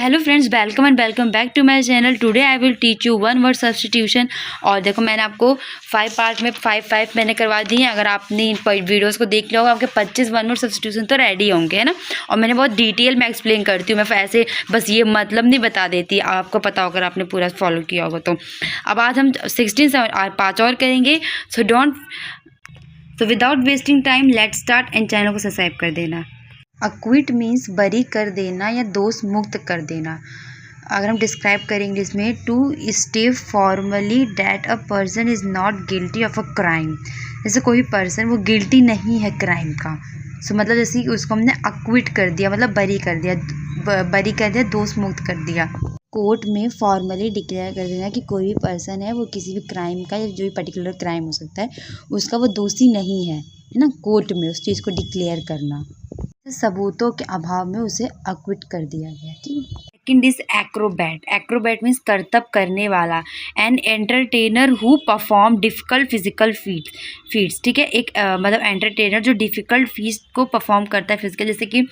Hello friends, welcome and welcome back to my channel. Today I will teach you one word substitution. और देखो, मैंने आपको 5 part में 5 मैंने करवा दी हैं। अगर आपने इन वीडियोस को देख लिया होगा, आपके 25 वन वर्ड सब्स्टिट्यूशन तो रेडी होंगे, है ना। और मैंने बहुत डिटेल में एक्सप्लेन करती हूँ, मैं ऐसे बस ये मतलब नहीं बता देती, आपको पता होगा, आपने पूरा फॉलो किया होगा। तो अब आज हम 16 5 और करेंगे। So without wasting time let's start. And channel को सब्सक्राइब कर देना। अक्विट मीन्स बरी कर देना या दोष मुक्त कर देना। अगर हम डिस्क्राइब करें इंग्लिश में, to state formally that a person is not guilty of a crime. जैसे कोई पर्सन वो गिल्टी नहीं है क्राइम का, सो मतलब जैसे कि उसको हमने अक्विट कर दिया, मतलब बरी कर दिया, दोष मुक्त कर दिया। कोर्ट में फॉर्मली डिक्लेयर कर देना कि कोई भी पर्सन है वो किसी भी क्राइम का, या जो भी पर्टिकुलर क्राइम हो सकता है उसका, वो दोषी नहीं है ना। कोर्ट में उस चीज़ को डिक्लेयर करना, सबूतों के अभाव में उसे अक्विट कर दिया गया। ठीक है। Second is acrobat. Acrobat means करतब करने वाला। An entertainer who perform difficult physical feats. ठीक है, एक मतलब एंटरटेनर जो डिफ़िकल्ट फीट्स को परफॉर्म करता है फिजिकल। जैसे कि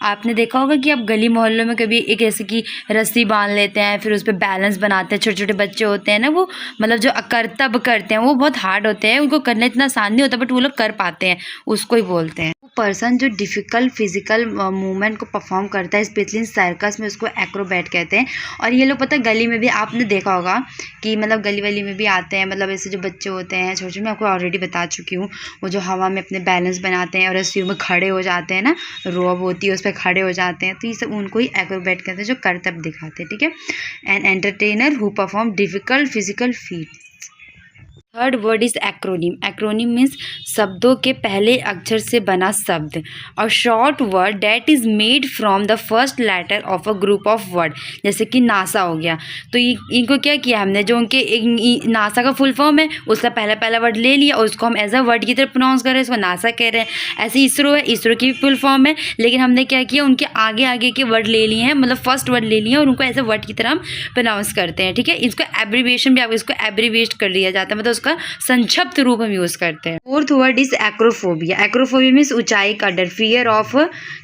आपने देखा होगा कि आप गली मोहल्लों में कभी एक ऐसे कि रस्सी बांध लेते हैं, फिर उस पर बैलेंस बनाते हैं। छोटे छोटे बच्चे होते हैं ना, वो मतलब जो करतब करते हैं वो बहुत हार्ड होते हैं, उनको करना इतना आसान नहीं होता, बट वो लोग कर पाते हैं, उसको ही बोलते हैं। पर्सन जो डिफ़िकल्ट फिजिकल मूवमेंट को परफॉर्म करता है, स्पेशली सर्कस में, उसको एक्रोबैट कहते हैं। और ये लोग पता है गली में भी आपने देखा होगा कि मतलब गली वली में भी आते हैं, मतलब ऐसे जो बच्चे होते हैं छोटे, मैं आपको ऑलरेडी बता चुकी हूँ, वो जो हवा में अपने बैलेंस बनाते हैं और रस्सियों में खड़े हो जाते हैं ना, रोब होती है उस पर खड़े हो जाते हैं, तो ये सब उनको ही एक्रोबैट कहते हैं, जो करतब दिखाते हैं। ठीक है। An entertainer who perform difficult physical feats. Third word is acronym. Acronym means शब्दों के पहले अक्षर से बना शब्द। और short word that is made from the first letter of a group of word. जैसे कि नासा हो गया, तो इनको क्या किया हमने, जो उनके नासा का फुल फॉर्म है उसका पहला वर्ड ले लिया और उसको हम एज अ वर्ड की तरह प्रोनाउंस कर रहे हैं, उसको नासा कह रहे हैं। ऐसे इसरो है, इसरो की फुल फॉर्म है, लेकिन हमने क्या किया, उनके आगे के वर्ड ले लिए हैं, मतलब फर्स्ट वर्ड ले लिए हैं और उनको एज अ वर्ड की तरह हम प्रोनाउंस करते हैं। ठीक है। इसको एब्रीविएशन भी, आप इसको एब्रीविएट कर लिया जाता है, मतलब का संक्षिप्त रूप हम यूज करते हैं। Fourth word is acrophobia. Acrophobia means ऊंचाई का डर, फियर ऑफ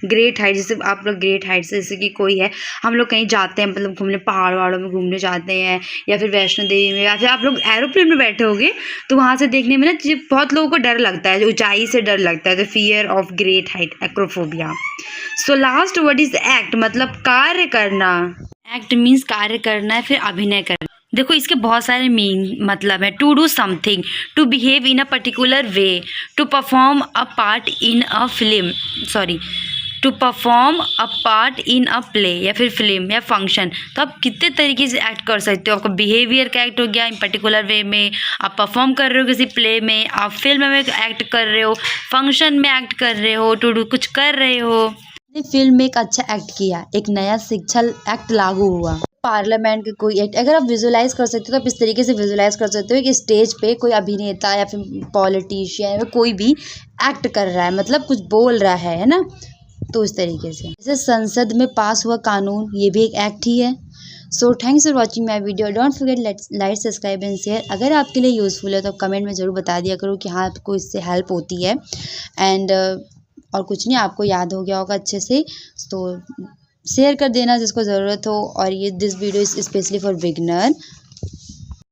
ग्रेट हाइट। जैसे आप लोग ग्रेट हाइट से, जैसे कि कोई है, हम लोग कहीं जाते हैं, मतलब घूमने, पहाड़ वहाड़ों में घूमने जाते हैं, या फिर वैष्णो देवी में, या फिर आप लोग एरोप्लेन में बैठे होंगे, तो वहां से देखने में ना बहुत लोगों को डर लगता है, ऊंचाई से डर लगता है, तो fear of great height, acrophobia. So last word is act, मतलब कार्य करना। एक्ट मीन्स कार्य करना है, फिर अभिनय करना। देखो, इसके बहुत सारे मतलब है। To do something, to behave in a particular way, to perform a part in a film, to perform a part in a play, या फिर फिल्म या फंक्शन। तो आप कितने तरीके से एक्ट कर सकते हो। आपका बिहेवियर का एक्ट हो गया इन पर्टिकुलर वे में, आप परफॉर्म कर रहे हो किसी प्ले में, आप फिल्म में एक्ट कर रहे हो, फंक्शन में एक्ट कर रहे हो, टू डू कुछ कर रहे हो। फिल्म में एक अच्छा एक्ट किया, एक नया शिक्षा एक्ट लागू हुआ, पार्लियामेंट के कोई एक्ट। अगर आप विजुलाइज कर सकते हो तो आप इस तरीके से विजुलाइज कर सकते हो कि स्टेज पे कोई अभिनेता या फिर पॉलिटिशियन या कोई भी एक्ट कर रहा है, मतलब कुछ बोल रहा है ना, तो इस तरीके से। जैसे संसद में पास हुआ कानून, ये भी एक एक्ट ही है। So thanks for watching my video. Don't forget like, subscribe and share. अगर आपके लिए यूज़फुल है तो कमेंट में ज़रूर बता दिया करो कि हाँ आपको इससे हेल्प होती है। एंड और कुछ नहीं, आपको याद हो गया होगा अच्छे से, तो शेयर कर देना जिसको ज़रूरत हो। और ये this video is specially for beginner.